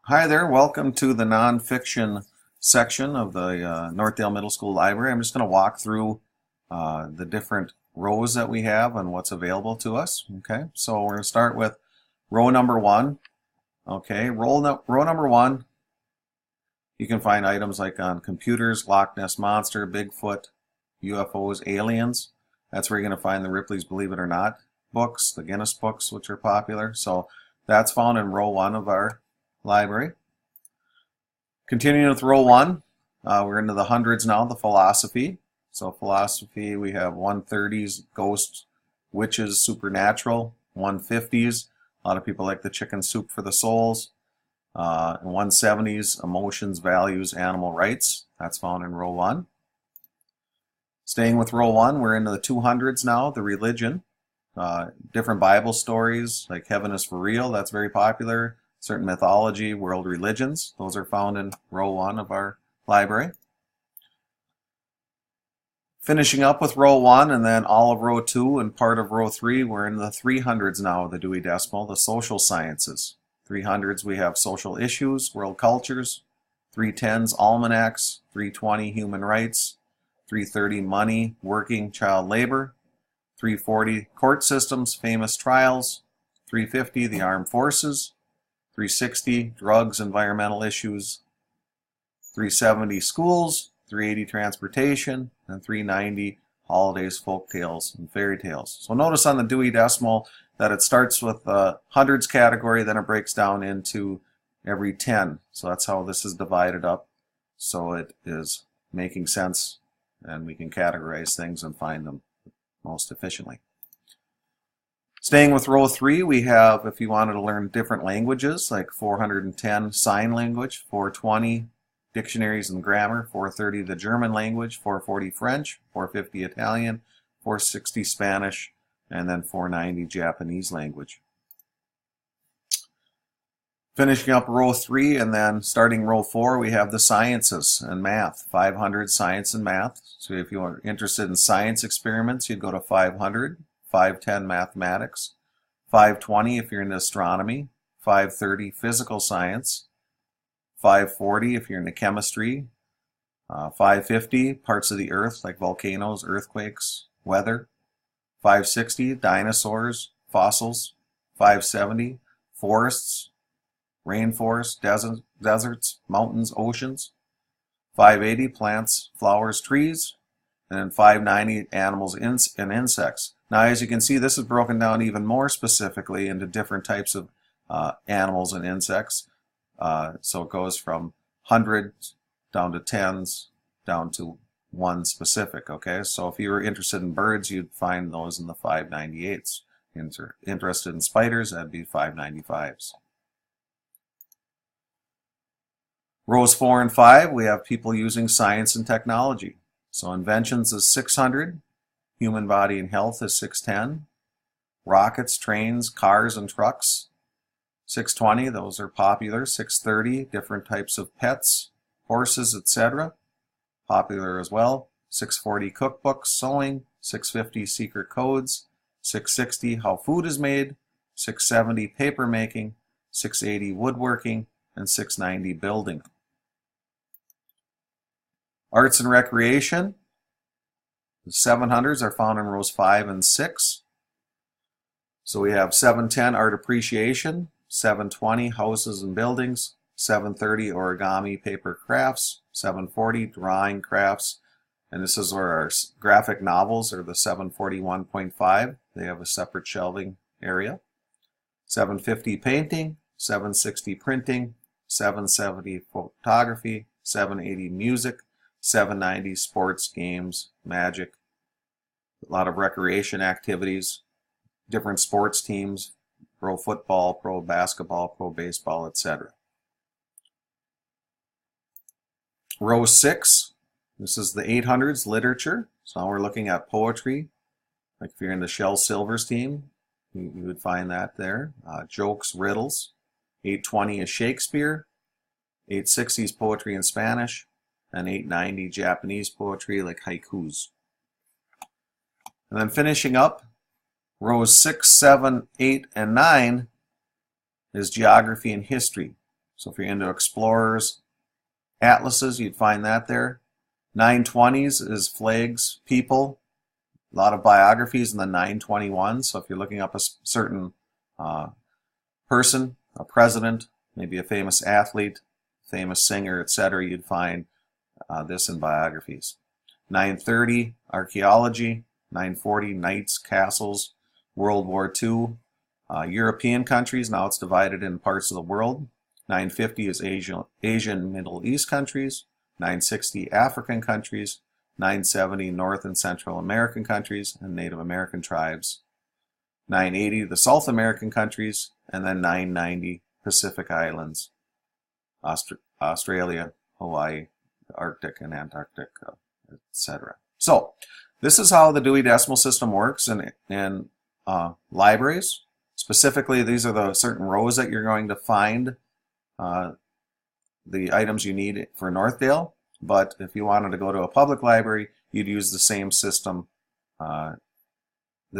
Hi there, welcome to the nonfiction section of the Northdale Middle School Library. I'm just going to walk through the different rows that we have and what's available to us. Okay, so we're going to start with row number one. Okay, row number one, you can find items like on computers, Loch Ness Monster, Bigfoot, UFOs, aliens. That's where you're going to find the Ripley's Believe It or Not books, the Guinness books, which are popular. So that's found in row one of our library. Continuing with row one, we're into the hundreds now, the philosophy. So philosophy, we have 130s, ghosts, witches, supernatural, 150s. A lot of people like the chicken soup for the souls. 170s, emotions, values, animal rights. That's found in row one. Staying with row one, we're into the 200s now, the religion. Different Bible stories, like Heaven is for Real, that's very popular. Certain mythology, world religions, those are found in row one of our library. Finishing up with row one and then all of row two and part of row three, we're in the 300s now, the Dewey Decimal, the social sciences. 300s we have social issues, world cultures. 310s, almanacs. 320, human rights. 330, money, working, child labor. 340, court systems, famous trials. 350, the armed forces. 360, drugs, environmental issues. 370, schools. 380, transportation. And 390, holidays, folk tales, and fairy tales. So notice on the Dewey Decimal that it starts with the hundreds category, then it breaks down into every 10. So that's how this is divided up. So it is making sense, and we can categorize things and find them most efficiently. Staying with row three, we have, if you wanted to learn different languages, like 410 sign language, 420 dictionaries and grammar, 430 the German language, 440 French, 450 Italian, 460 Spanish, and then 490 Japanese language. Finishing up row three and then starting row four, we have the sciences and math, 500 science and math. So if you are interested in science experiments, you'd go to 500, 510 mathematics, 520 if you're into astronomy, 530 physical science, 540 if you're into chemistry, 550 parts of the earth like volcanoes, earthquakes, weather, 560 dinosaurs, fossils, 570 forests, rainforests, deserts, mountains, oceans, 580 plants, flowers, trees, and then 590 animals and insects. Now, as you can see, this is broken down even more specifically into different types of animals and insects. So it goes from hundreds down to tens down to one specific. Okay, so if you were interested in birds, you'd find those in the 598s. Interested in spiders, that'd be 595s. Rows 4 and 5, we have people using science and technology. So inventions is 600, human body and health is 610, rockets, trains, cars, and trucks, 620, those are popular, 630, different types of pets, horses, etc., popular as well, 640, cookbooks, sewing, 650, secret codes, 660, how food is made, 670, paper making, 680, woodworking, and 690, building. Arts and recreation, the 700s are found in rows 5 and 6. So we have 710, art appreciation, 720, houses and buildings, 730, origami, paper crafts, 740, drawing crafts, and this is where our graphic novels are the 741.5. They have a separate shelving area. 750, painting, 760, printing, 770, photography, 780, music, 790, sports, games, magic, a lot of recreation activities, different sports teams, pro football, pro basketball, pro baseball, etc. Row 6, this is the 800s, literature. So now we're looking at poetry. Like if you're in the Shel Silver's team, you would find that there. Jokes, riddles. 820 is Shakespeare. 860 is poetry in Spanish. And 890 Japanese poetry like haikus. And then finishing up, rows 6, 7, 8, and 9 is geography and history. So if you're into explorers, atlases, you'd find that there. 920s is flags, people. A lot of biographies in the 921. So if you're looking up a certain person, a president, maybe a famous athlete, famous singer, etc., you'd find this in biographies. 930, archaeology. 940, knights, castles, World War II. European countries, now it's divided in parts of the world. 950 is Asian Middle East countries. 960, African countries. 970, North and Central American countries and Native American tribes. 980, the South American countries. And then 990, Pacific Islands, Australia, Hawaii, the Arctic and Antarctic, etc. So this is how the Dewey Decimal System works in libraries. Specifically, these are the certain rows that you're going to find the items you need for Northdale. But if you wanted to go to a public library, you'd use the same system, the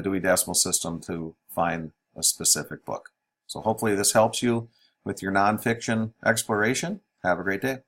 Dewey Decimal System, to find a specific book. So hopefully this helps you with your nonfiction exploration. Have a great day.